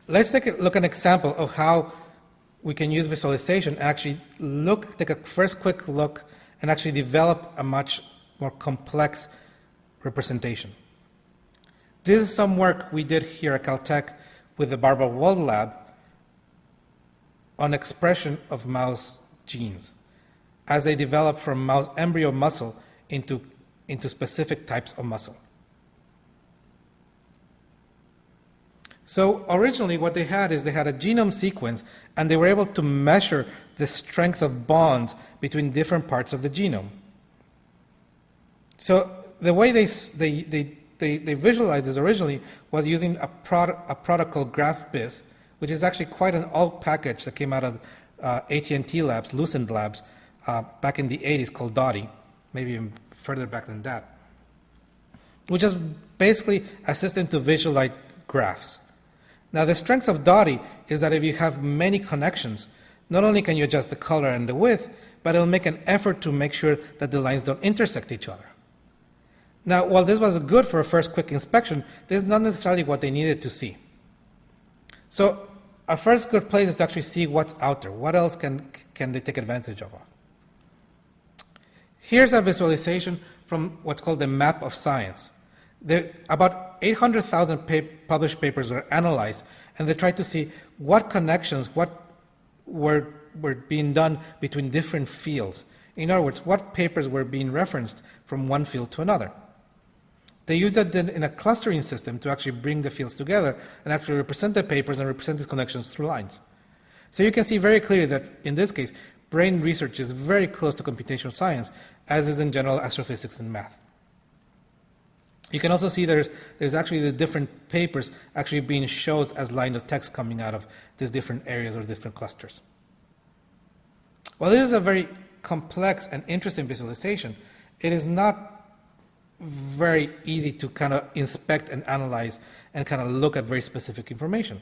let's take a look at an example of how we can use visualization and actually take a first quick look and actually develop a much more complex representation. This is some work we did here at Caltech with the Barbara Wald lab on expression of mouse genes as they develop from mouse embryo muscle into specific types of muscle. So originally what they had is they had a genome sequence and they were able to measure the strength of bonds between different parts of the genome. So the way they visualized this originally was using a product called GraphBiz, which is actually quite an old package that came out of AT&T Labs, Lucent Labs, back in the 80s, called Dottie, maybe even further back than that, which is basically a system to visualize graphs. Now, the strength of Dottie is that if you have many connections, not only can you adjust the color and the width, but it'll make an effort to make sure that the lines don't intersect each other. Now, while this was good for a first quick inspection, this is not necessarily what they needed to see. So a first good place is to actually see what's out there. What else can they take advantage of? Here's a visualization from what's called the map of science. About 800,000 published papers were analyzed, and they tried to see what connections, what were being done between different fields. In other words, what papers were being referenced from one field to another. They used that then in a clustering system to actually bring the fields together and actually represent the papers and represent these connections through lines. So you can see very clearly that in this case, brain research is very close to computational science, as is in general astrophysics and math. You can also see there's actually the different papers actually being shown as line of text coming out of these different areas or different clusters. While this is a very complex and interesting visualization, it is not very easy to kind of inspect and analyze and kind of look at very specific information.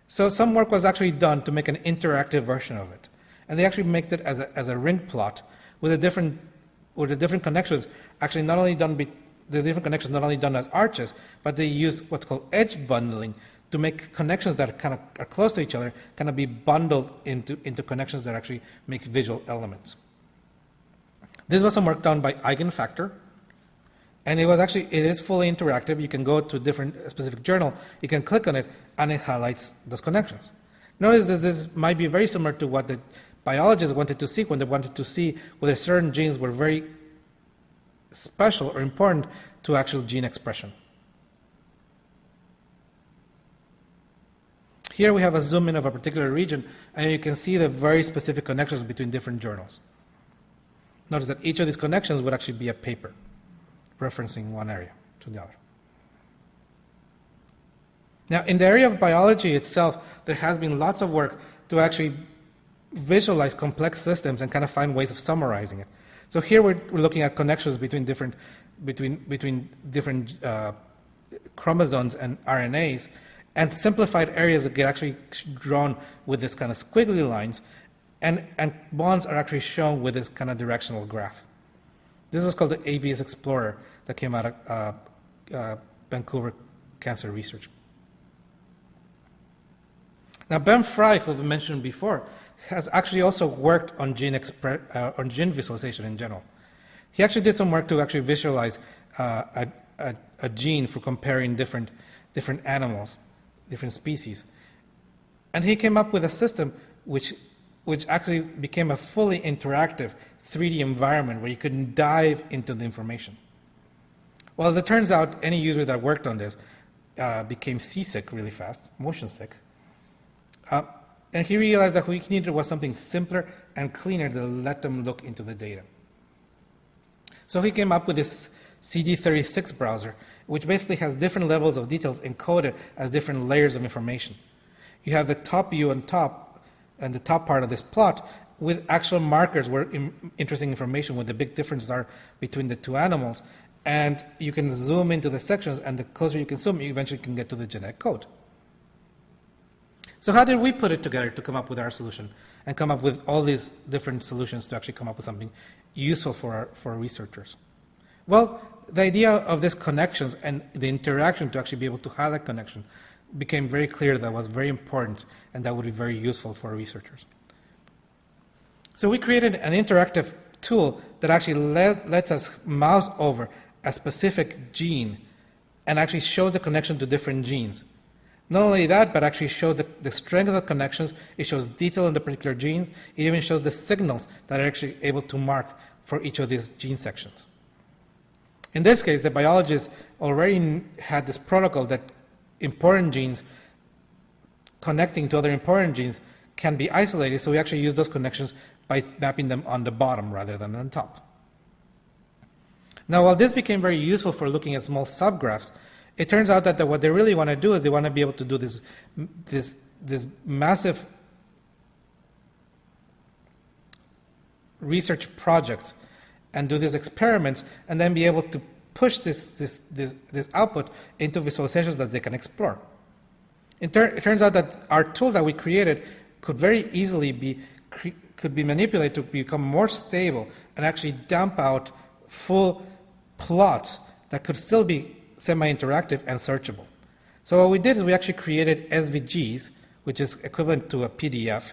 So some work was actually done to make an interactive version of it. And they actually make it as a ring plot with the different connections actually not only done the different connections not only done as arches, but they use what's called edge bundling to make connections that kind of are close to each other kind of be bundled into connections that actually make visual elements. This was some work done by Eigenfactor, and it is fully interactive. You can go to a different specific journal, you can click on it, and it highlights those connections. Notice that this might be very similar to what the biologists wanted to see when they wanted to see whether certain genes were very special or important to actual gene expression. Here we have a zoom in of a particular region, and you can see the very specific connections between different journals. Notice that each of these connections would actually be a paper referencing one area to the other. Now, in the area of biology itself, there has been lots of work to actually visualize complex systems and kind of find ways of summarizing it. So here we're looking at connections between different chromosomes and RNAs, and simplified areas that get actually drawn with this kind of squiggly lines, and bonds are actually shown with this kind of directional graph. This was called the ABS Explorer that came out of Vancouver Cancer Research. Now, Ben Fry, who we mentioned before, has actually also worked on gene visualization in general. He actually did some work to actually visualize a gene for comparing different animals, different species. And he came up with a system which actually became a fully interactive 3D environment where you could dive into the information. Well, as it turns out, any user that worked on this became seasick really fast, motion sick. And he realized that what he needed was something simpler and cleaner to let them look into the data. So he came up with this CD36 browser, which basically has different levels of details encoded as different layers of information. You have the top view on top, and the top part of this plot, with actual markers where interesting information, what the big differences are between the two animals. And you can zoom into the sections, and the closer you can zoom, you eventually can get to the genetic code. So how did we put it together to come up with our solution and come up with all these different solutions to actually come up with something useful for our researchers? Well, the idea of these connections and the interaction to actually be able to highlight connection became very clear that was very important and that would be very useful for researchers. So we created an interactive tool that actually lets us mouse over a specific gene and actually shows the connection to different genes. Not only that, but actually shows the strength of the connections. It shows detail in the particular genes. It even shows the signals that are actually able to mark for each of these gene sections. In this case, the biologists already had this protocol that important genes connecting to other important genes can be isolated, so we actually use those connections by mapping them on the bottom rather than on top. Now, while this became very useful for looking at small subgraphs, it turns out that what they really want to do is they want to be able to do this massive research projects and do these experiments and then be able to push this output into visualizations that they can explore. It turns out that our tool that we created could very easily be manipulated to become more stable and actually dump out full plots that could still be semi-interactive and searchable. So what we did is we actually created SVGs, which is equivalent to a PDF,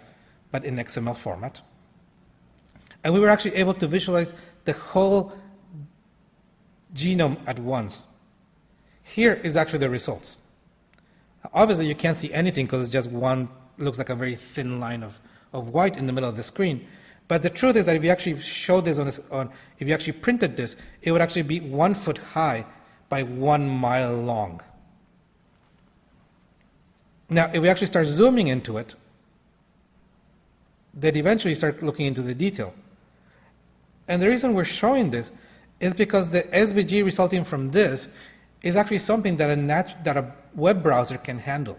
but in XML format. And we were actually able to visualize the whole genome at once. Here is actually the results. Obviously, you can't see anything because it's just one, looks like a very thin line of white in the middle of the screen. But the truth is that if you actually showed this if you actually printed this, it would actually be 1 foot high by 1 mile long. Now, if we actually start zooming into it, they'd eventually start looking into the detail. And the reason we're showing this is because the SVG resulting from this is actually something that a web browser can handle.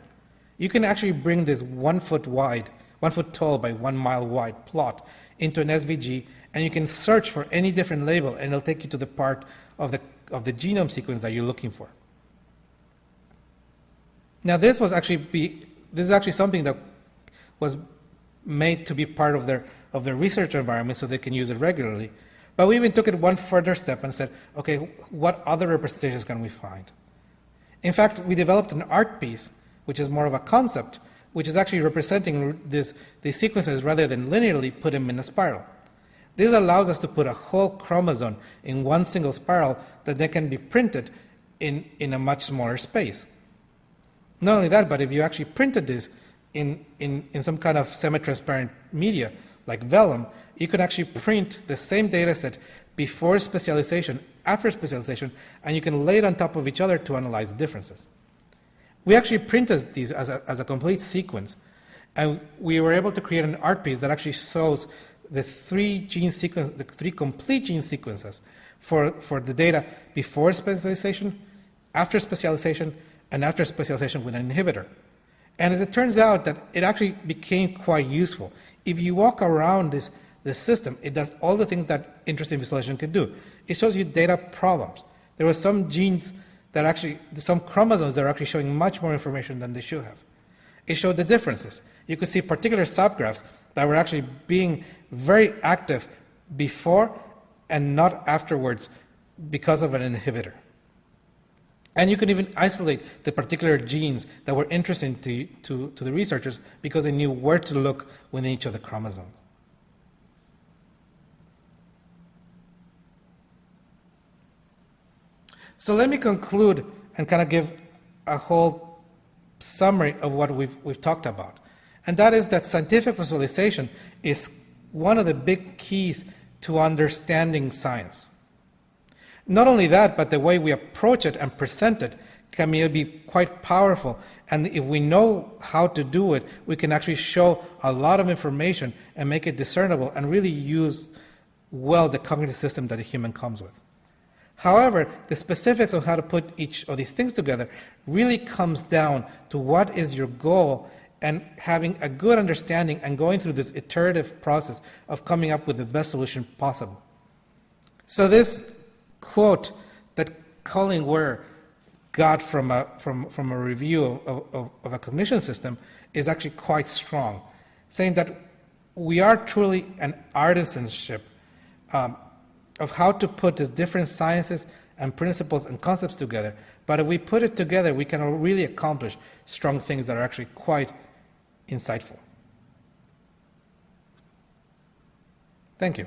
You can actually bring this 1 foot wide, 1 foot tall by 1 mile wide plot into an SVG, and you can search for any different label, and it'll take you to the part of the genome sequence that you're looking for. Now, this is actually something that was made to be part of their research environment so they can use it regularly. But we even took it one further step and said, okay, what other representations can we find? In fact, we developed an art piece, which is more of a concept, which is actually representing these sequences rather than linearly put them in a spiral. This allows us to put a whole chromosome in one single spiral that then can be printed in a much smaller space. Not only that, but if you actually printed this in some kind of semi-transparent media, like vellum, you could actually print the same data set before specialization, after specialization, and you can lay it on top of each other to analyze the differences. We actually printed these as a complete sequence, and we were able to create an art piece that actually shows the three complete gene sequences for the data before specialization, after specialization, and after specialization with an inhibitor. And as it turns out, that it actually became quite useful. If you walk around this system, it does all the things that interesting visualization can do. It shows you data problems. There were some genes that actually, some chromosomes that are actually showing much more information than they should have. It showed the differences. You could see particular subgraphs that were actually being very active before and not afterwards because of an inhibitor. And you could even isolate the particular genes that were interesting to the researchers because they knew where to look within each of the chromosomes. So let me conclude and kind of give a whole summary of what we've talked about. And that is that scientific visualization is one of the big keys to understanding science. Not only that, but the way we approach it and present it can be quite powerful. And if we know how to do it, we can actually show a lot of information and make it discernible and really use well the cognitive system that a human comes with. However, the specifics of how to put each of these things together really comes down to what is your goal and having a good understanding and going through this iterative process of coming up with the best solution possible. So this quote that Colin Ware got from a review of a cognition system is actually quite strong, saying that we are truly an artisanship of how to put these different sciences and principles and concepts together, but if we put it together, we can really accomplish strong things that are actually quite insightful. Thank you.